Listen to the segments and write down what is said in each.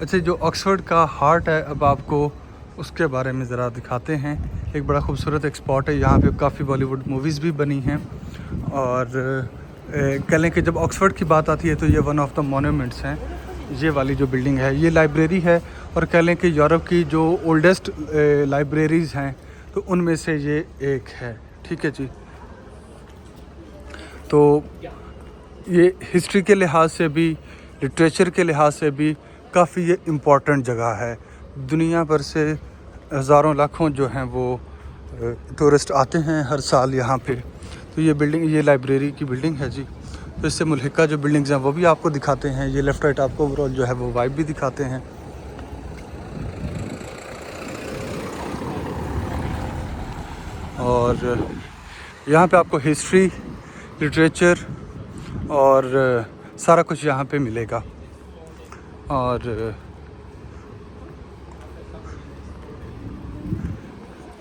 अच्छा, जो ऑक्सफोर्ड का हार्ट है, अब आपको उसके बारे में ज़रा दिखाते हैं। एक बड़ा खूबसूरत एक स्पॉट है, यहाँ पे काफ़ी बॉलीवुड मूवीज़ भी बनी हैं। और कह लें कि जब ऑक्सफोर्ड की बात आती है तो ये वन ऑफ द मोन्यूमेंट्स हैं। ये वाली जो बिल्डिंग है ये लाइब्रेरी है, और कह लें कि यूरोप की जो ओल्डेस्ट लाइब्रेरीज़ हैं तो उनमें से ये एक है। ठीक है जी। तो ये हिस्ट्री के लिहाज से भी, लिटरेचर के लिहाज से भी काफ़ी ये इम्पॉर्टेंट जगह है। दुनिया भर से हज़ारों लाखों जो हैं वो टूरिस्ट आते हैं हर साल यहाँ पे। तो ये बिल्डिंग, ये लाइब्रेरी की बिल्डिंग है जी। तो इससे मुल्हिका जो बिल्डिंग्स हैं वो भी आपको दिखाते हैं। ये लेफ़्ट राइट आपको ओवरऑल जो है वो वाइब भी दिखाते हैं। और यहाँ पे आपको हिस्ट्री, लिटरेचर और सारा कुछ यहाँ पे मिलेगा। और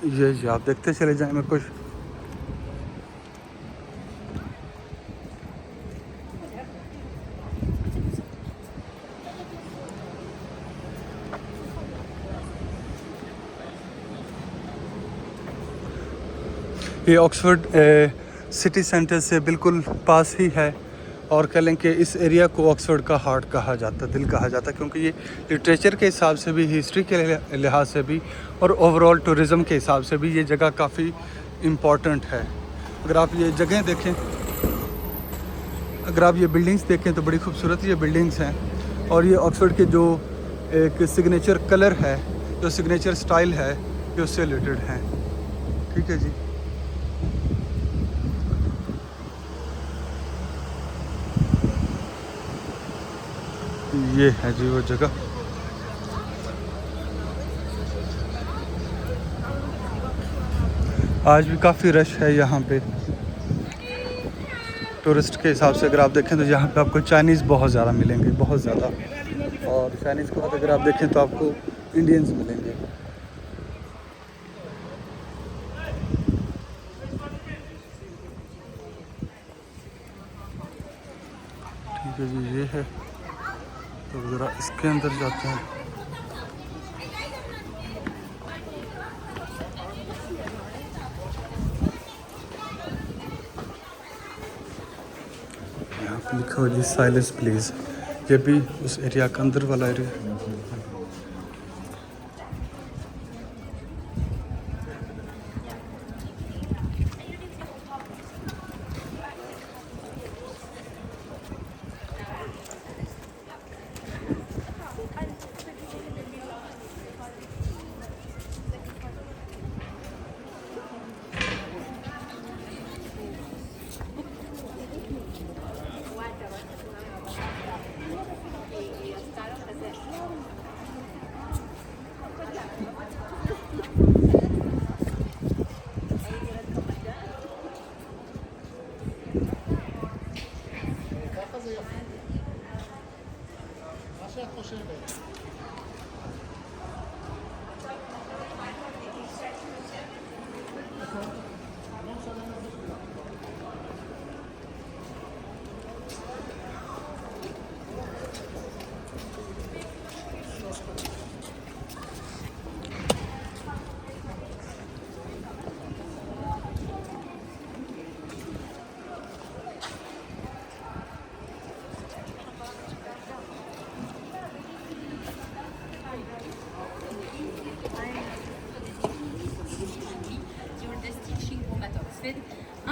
ये आप देखते चले जाएं। मैं कुछ ये ऑक्सफोर्ड सिटी सेंटर से बिल्कुल पास ही है, और कह लें कि इस एरिया को ऑक्सफोर्ड का हार्ट कहा जाता, दिल कहा जाता, क्योंकि ये लिटरेचर के हिसाब से भी, हिस्ट्री के लिहाज से भी, और ओवरऑल टूरिज़म के हिसाब से भी ये जगह काफ़ी इम्पॉर्टेंट है। अगर आप ये जगह देखें, अगर आप ये बिल्डिंग्स देखें तो बड़ी खूबसूरत ये बिल्डिंग्स हैं। और ये ऑक्सफोर्ड के जो एक सिग्नेचर कलर है, जो सिग्नेचर स्टाइल है, ये उससे रिलेटेड हैं। ठीक है जी। ये है जी वो जगह। आज भी काफ़ी रश है यहाँ पे टूरिस्ट के हिसाब से। अगर आप देखें तो यहाँ पे आपको चाइनीज़ बहुत ज़्यादा मिलेंगे, बहुत ज़्यादा। और चाइनीज़ के बाद अगर आप देखें तो आपको इंडियंस मिलेंगे। ठीक है जी, ये है। तो ज़रा इसके अंदर जाते हैं। यहाँ पे लिखा हो जी साइलेंस प्लीज़। ये भी उस एरिया का अंदर वाला area.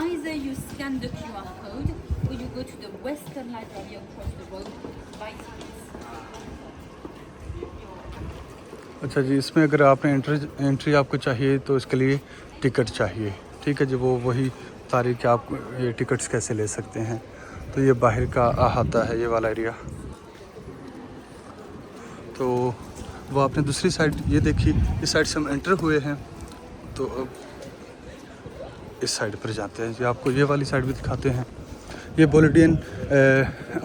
Either you scan the QR code or you go to the Western Library across the road, buy tickets. अच्छा जी, इसमें अगर आपने एंट्री आपको चाहिए तो इसके लिए टिकट चाहिए। ठीक है जी। वो वही तारीख आप ये टिकट्स कैसे ले सकते हैं। तो ये बाहर का अहाता है ये वाला एरिया। तो वो आपने दूसरी साइड ये देखी, इस साइड से हम एंटर हुए हैं। तो अब इस साइड पर जाते हैं जी। आपको ये वाली साइड भी दिखाते हैं। ये बोलिडियन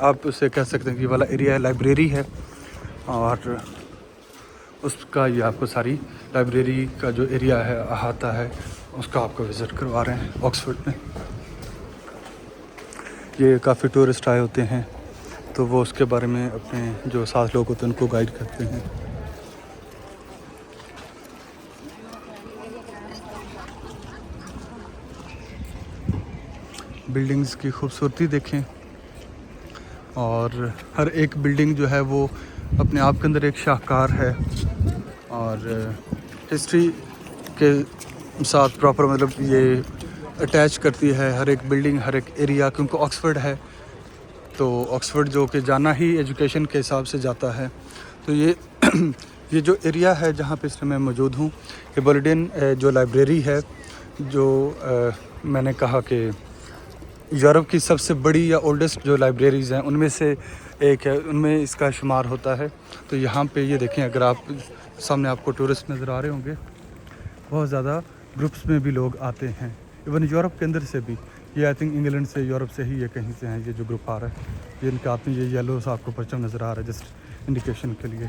आप उसे कह सकते हैं कि ये वाला एरिया लाइब्रेरी है, और उसका ये आपको सारी लाइब्रेरी का जो एरिया है, अहाता है, उसका आपको विज़िट करवा रहे हैं ऑक्सफोर्ड में। ये काफ़ी टूरिस्ट आए होते हैं तो वो उसके बारे में अपने जो साथ लोग होते हैं उनको गाइड करते हैं। बिल्डिंग्स की खूबसूरती देखें, और हर एक बिल्डिंग जो है वो अपने आप के अंदर एक शाहकार है, और हिस्ट्री के साथ प्रॉपर मतलब ये अटैच करती है हर एक बिल्डिंग, हर एक एरिया, क्योंकि ऑक्सफोर्ड है तो ऑक्सफोर्ड जो कि जाना ही एजुकेशन के हिसाब से जाता है। तो ये ये जो एरिया है जहाँ पे इस समय मैं मौजूद हूँ, ये बोलेडियन जो लाइब्रेरी है, जो मैंने कहा कि यूरोप की सबसे बड़ी या ओल्डेस्ट जो लाइब्रेरीज़ हैं उनमें से एक है, उनमें इसका शुमार होता है। तो यहाँ पे ये देखें, अगर आप सामने आपको टूरिस्ट नज़र आ रहे होंगे, बहुत ज़्यादा ग्रुप्स में भी लोग आते हैं, इवन यूरोप के अंदर से भी। ये आई थिंक इंग्लैंड से, यूरोप से ही ये कहीं से हैं, ये जो ग्रुप आ रहा है। ये इनके हाथ में ये येलो सा आपको परचम नज़र आ रहा है जस्ट इंडिकेशन के लिए।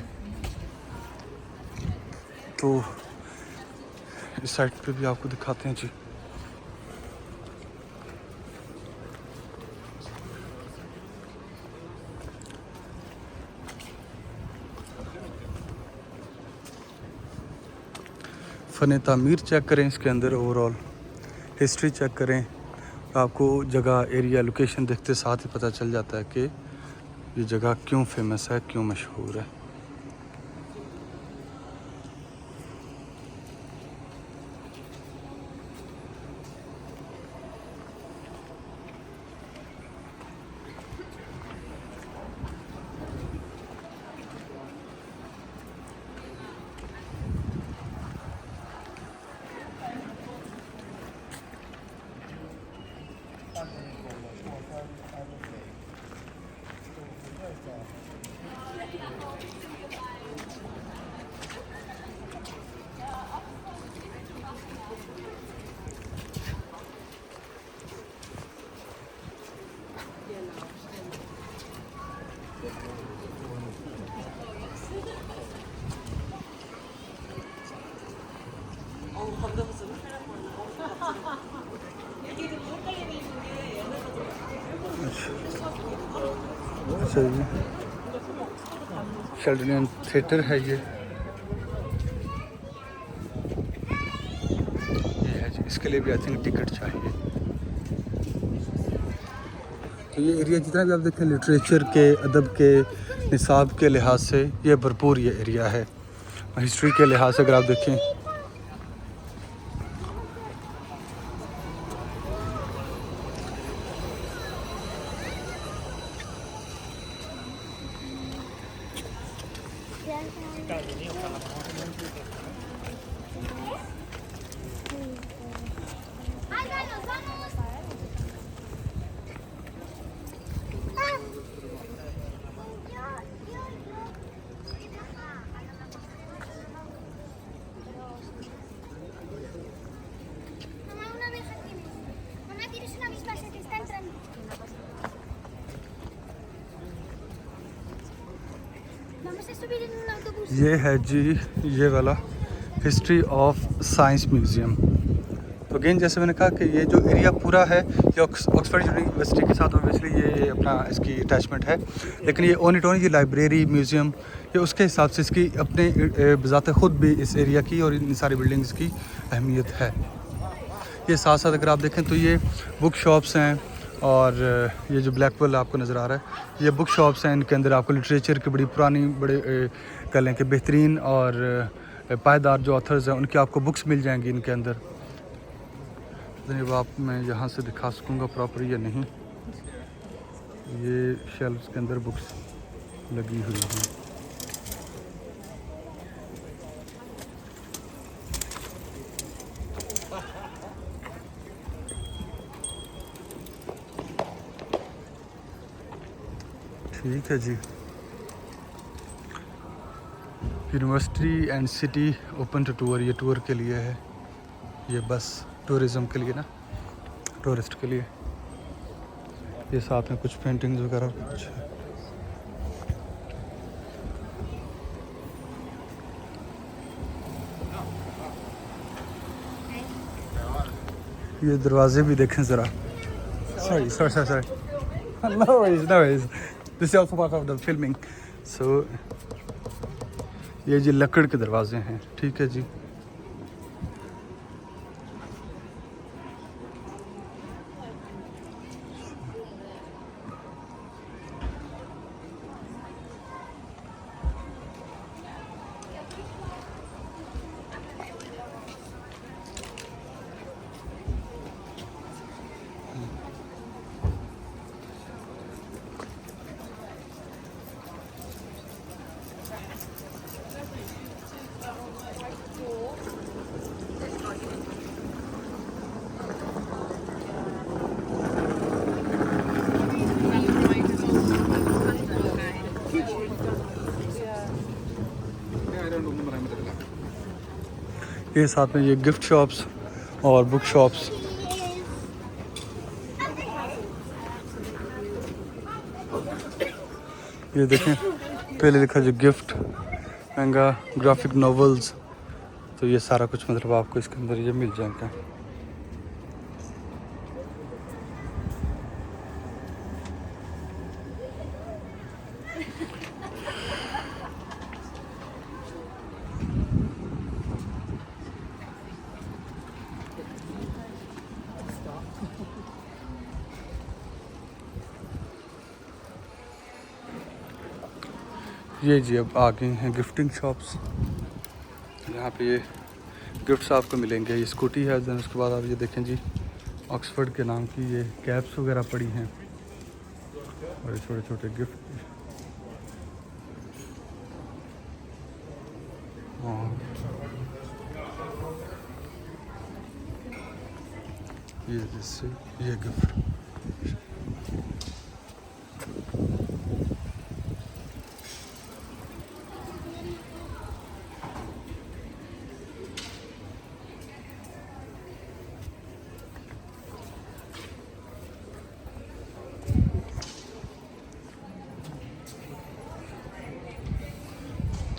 तो इस साइड पे भी आपको दिखाते हैं जी। फ़न तामीर चेक करें, इसके अंदर ओवरऑल हिस्ट्री चेक करें, आपको जगह, एरिया, लोकेशन देखते साथ ही पता चल जाता है कि ये जगह क्यों फेमस है, क्यों मशहूर है। अच्छा जी, शेल्डन थिएटर है ये है जी, इसके लिए भी आई थिंक टिकट चाहिए। तो ये एरिया जितना भी आप देखें, लिटरेचर के, अदब के, निसाब के लिहाज से ये भरपूर ये एरिया है। हिस्ट्री के लिहाज से अगर आप देखें, ये है जी ये वाला हिस्ट्री ऑफ साइंस म्यूज़ियम। तो अगेन जैसे मैंने कहा कि ये जो एरिया पूरा है ये ऑक्सफोर्ड यूनिवर्सिटी के साथ ऑब्वियसली ये अपना इसकी अटैचमेंट है, लेकिन ये ओन इट ओन ये लाइब्रेरी, म्यूज़ियम, ये उसके हिसाब से इसकी अपने बज़ात ख़ुद भी इस एरिया की और इन सारी बिल्डिंग्स की अहमियत है। ये साथ साथ अगर आप देखें तो ये बुक शॉप्स हैं, और ये जो ब्लैकवेल आपको नज़र आ रहा है ये बुक शॉप्स हैं। इनके अंदर आपको लिटरेचर की बड़ी पुरानी, बड़े कह लें कि बेहतरीन और पायदार जो ऑथर्स हैं उनकी आपको बुक्स मिल जाएंगी इनके अंदर। अब आप मैं यहाँ से दिखा सकूँगा प्रॉपर या नहीं, ये शेल्फ्स के अंदर बुक्स लगी हुई हैं। ठीक है जी, university and city open to tour, ये टूर के लिए है, ये बस टूरिज़म के लिए ना, टूरिस्ट के लिए। ये साथ में कुछ पेंटिंग्स वगैरह कुछ है। ये दरवाजे भी देखें ज़रा। Sorry, no worries, no worries. This is also part of the filming. So ये जी लकड़ के दरवाजे हैं, ठीक है जी। ये साथ में ये गिफ्ट शॉप्स और बुक शॉप्स। ये देखें पहले लिखा जो गिफ्ट महंगा ग्राफिक नॉवेल्स, तो ये सारा कुछ मतलब आपको इसके अंदर ये मिल जाएगा। ये जी अब आ गई हैं गिफ्टिंग शॉप्स। यहाँ पे ये गिफ्ट्स आपको मिलेंगे। ये स्कूटी है, देन उसके बाद आप ये देखें जी ऑक्सफोर्ड के नाम की ये कैप्स वगैरह पड़ी हैं और ये छोटे छोटे गिफ्ट। ये गिफ्ट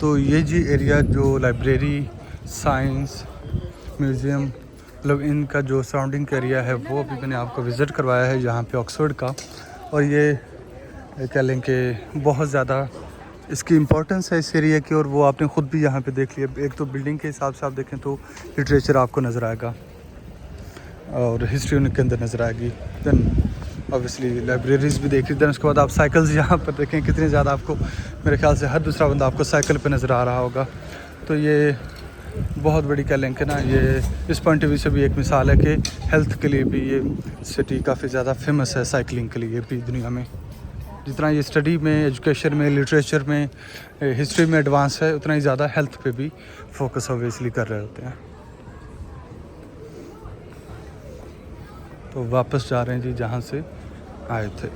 तो ये जी एरिया जो लाइब्रेरी, साइंस म्यूज़ियम, मतलब इनका जो सराउंडिंग एरिया है वो अभी मैंने आपको विज़िट करवाया है यहाँ पे ऑक्सफोर्ड का। और ये कह लें कि बहुत ज़्यादा इसकी इम्पोर्टेंस है इस एरिया की, और वो आपने ख़ुद भी यहाँ पे देख लिया। एक तो बिल्डिंग के हिसाब से आप देखें तो लिटरेचर आपको नज़र आएगा और हिस्ट्री उनके अंदर नज़र आएगी। दैन ऑब्वियसली लाइब्रेरीज़ भी देख ली। दैन उसके बाद आप साइकिल्स यहाँ पर देखें कितने ज़्यादा, आपको मेरे ख्याल से हर दूसरा बंदा आपको साइकिल पे नज़र आ रहा होगा। तो ये बहुत बड़ी कह लें कि ना, ये इस पॉइंट ऑफ व्यू से भी एक मिसाल है कि हेल्थ के लिए भी ये सिटी काफ़ी ज़्यादा फेमस है साइकिलिंग के लिए भी दुनिया में। जितना ये स्टडी में, एजुकेशन में, लिटरेचर में, हिस्ट्री में एडवांस है, उतना ही ज़्यादा हेल्थ पे भी फोकस ऑब्वियसली कर रहे होते हैं। तो वापस जा रहे हैं जी जहाँ से आए थे।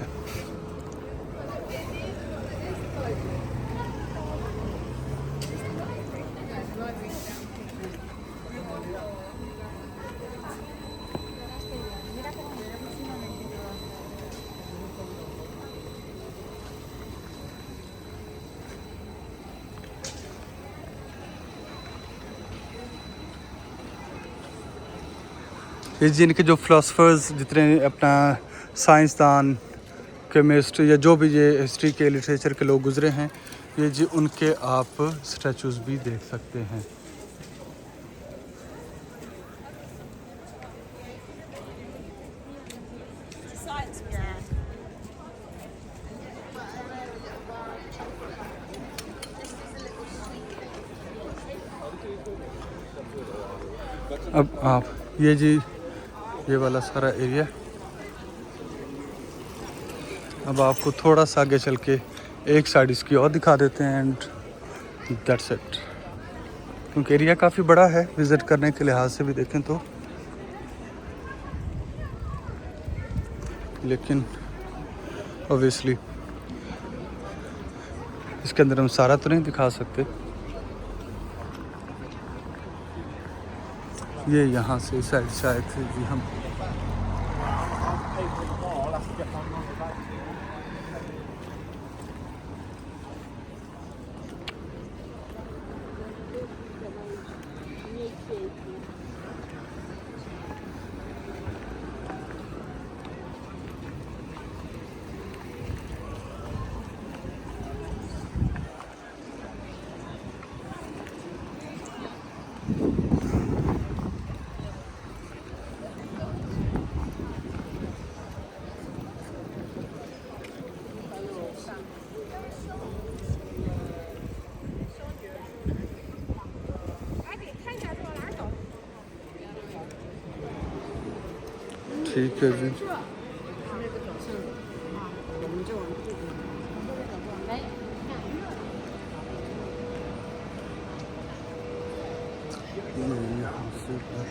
ये जिनके जो फ़िलासफ़र्स जितने अपना साइंसदान, केमिस्ट या जो भी ये हिस्ट्री के लिटरेचर के लोग गुज़रे हैं, ये जी उनके आप स्टैचूज़ भी देख सकते हैं। अब आप ये जी ये वाला सारा एरिया, अब आपको थोड़ा सा आगे चल के एक साइड इसकी और दिखा देते हैं एंड दैट्स इट। क्योंकि एरिया काफ़ी बड़ा है विज़िट करने के लिहाज से भी देखें तो, लेकिन ऑब्वियसली इसके अंदर हम सारा तो नहीं दिखा सकते। ये यहाँ से इस साइड से आए थे जी हम। ठीक है जी। 我们就往这边。 ये यहाँ से बस